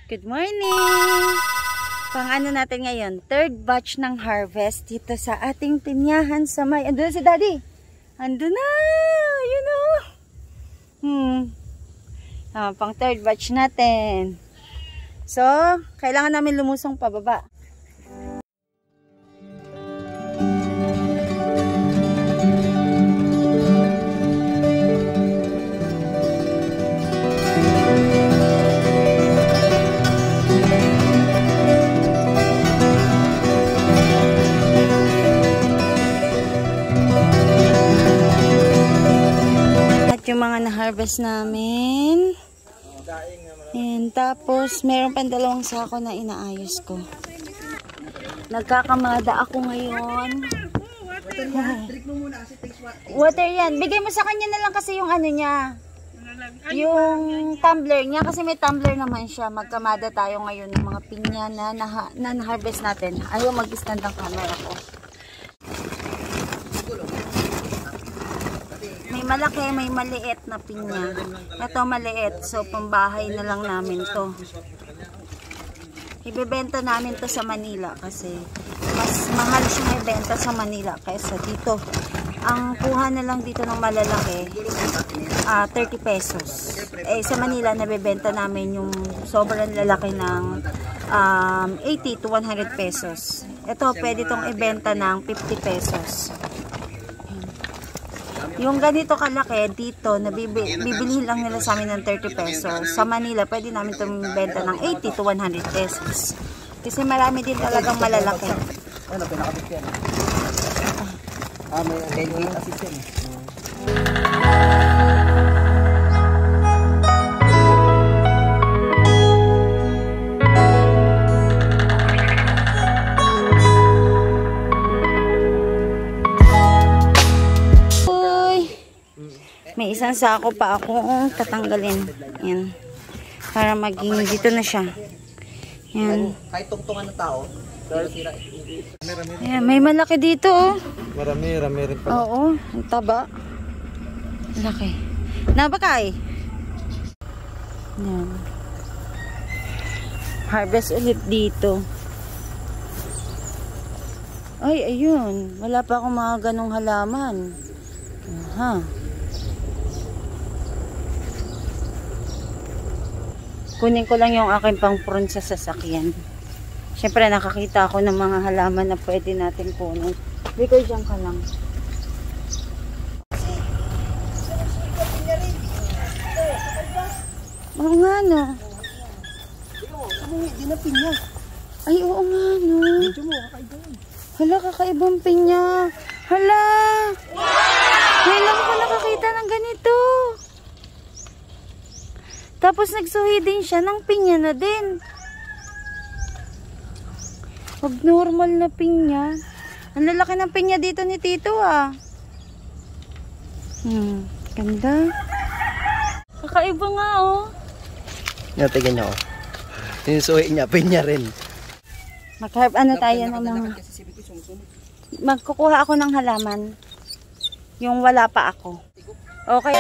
Good morning! Pang ano natin ngayon, third batch ng harvest dito sa ating pinyahan sa may... Andun na si Daddy! Andun na! You know! Pang third batch natin. So, kailangan namin lumusong pababa. Yung mga na-harvest namin. And tapos, meron pang dalawang sako na inaayos ko. Nagkakamada ako ngayon. Water yan. Bigay mo sa kanya na lang kasi yung ano niya. Yung tumbler niya. Kasi may tumbler naman siya. Magkamada tayo ngayon ng mga pinya na na-harvest natin. Ayaw mag-stand ang camera ko. May malaki, may maliit na pinya. Ito maliit, so pambahay na lang namin to. Ibebenta namin to sa Manila kasi mas mahal siyang ibenta sa Manila kaysa dito. Ang kuha na lang dito ng malalaki, 30 pesos. Eh sa Manila nabebenta namin yung sobrang lalaki ng 80 to 100 pesos. Ito pwede tong ibenta ng 50 pesos. Yung ganito kalaki dito, bibilihin lang nila sa amin ng 30 pesos. Sa Manila, pwede namin itong benta ng 80 to 100 pesos. Kasi marami din talagang malalaki. Ano, pinakabit yan. May delegate assist yan. May isang sako pa ako tatanggalin. Yan. Para maging dito na siya. Yan. Kahit tungtungan ng tao. Yan, may malaki dito oh. Marami rin pala. Oo, ang taba. Laki. Nabakay. Yan. Harvest ulit dito. Ay, ayun. Wala pa akong mga ganong halaman. Aha. Kunin ko lang yung aking pang-prune sa sasakyan. Siyempre nakakita ako ng mga halaman na pwede natin kunin. Bikoy dyan ka lang. Oo nga no. Hindi na pinya. Ay oo nga no. Medyo mo, kakaibang. Hala, kakaibang pinya. Hala. Ngayon lang ko nakakita ng ganito. Tapos nagsuhi din siya ng pinya na din. Abnormal na pinya. Ang lalaki ng pinya dito ni Tito ah. Ganda. Kakaiba nga oh. Natigyan niya oh. Sinusuhi niya, pinya rin. Mag-harp ano tayo ng mga... Magkukuha ako ng halaman. Yung wala pa ako. Okay.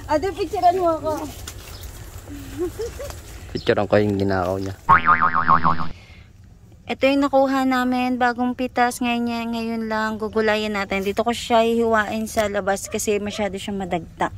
Ate, picturean mo ako. Picturean ko yung ginakaw niya. Ito yung nakuha namin, bagong pitas. Ngayon lang, gugulayin natin. Dito ko siya hihiwain sa labas kasi masyado siyang madagta.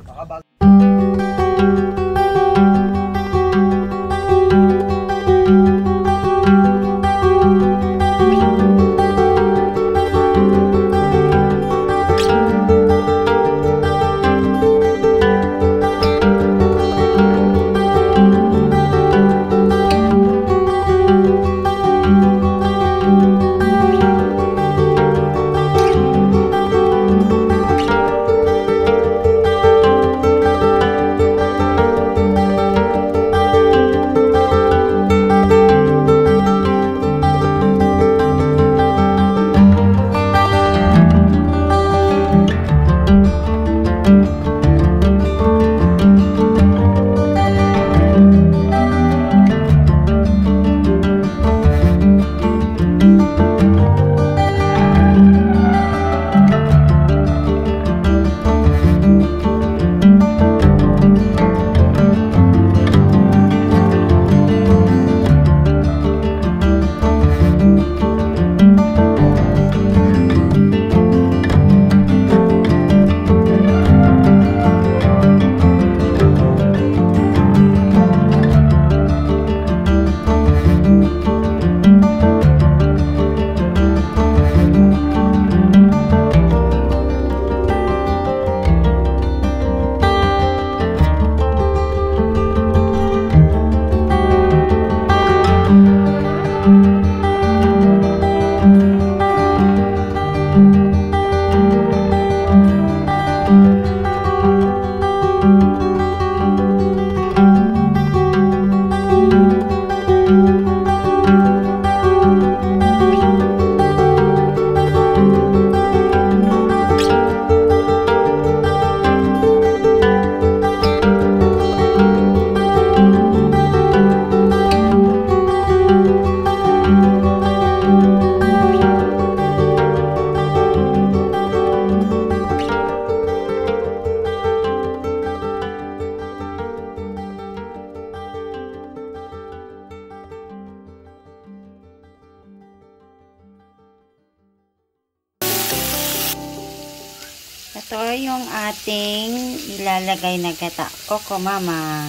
Ito yung ating ilalagay na gata. Coco Mama.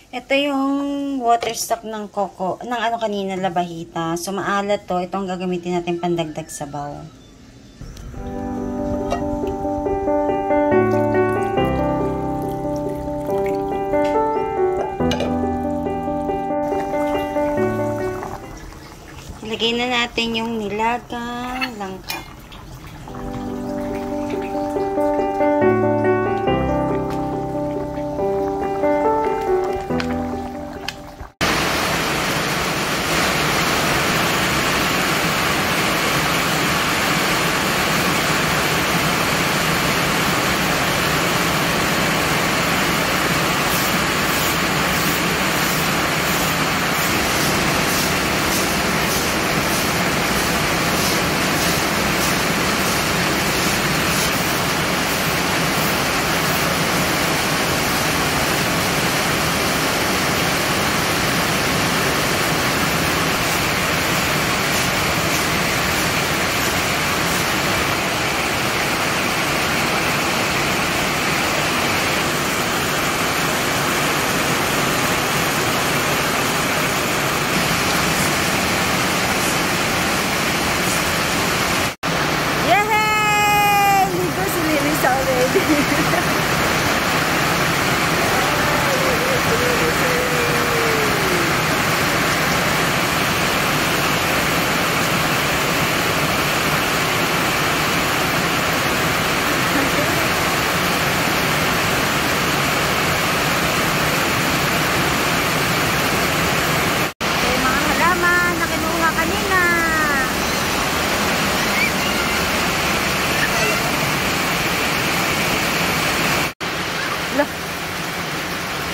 Ito yung water stock ng coco, ng ano kanina, labahita. So, maalat to. Ito ang gagamitin natin pandagdag sabaw. Ilagay na natin yung nilagang langka.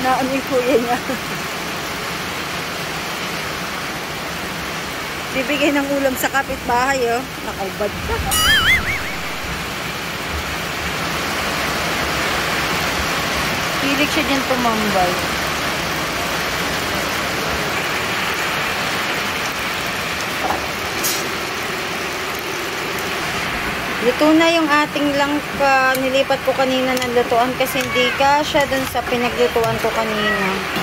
Naano yung kuya niya. Bibigay ng ulam sa kapitbahay, oh. Nakaubad ka. Pilig siya dyan tumambay. Luto na yung ating langka. Nilipat ko kanina ng lutuan kasi hindi kasya dun sa pinaglutuan ko kanina.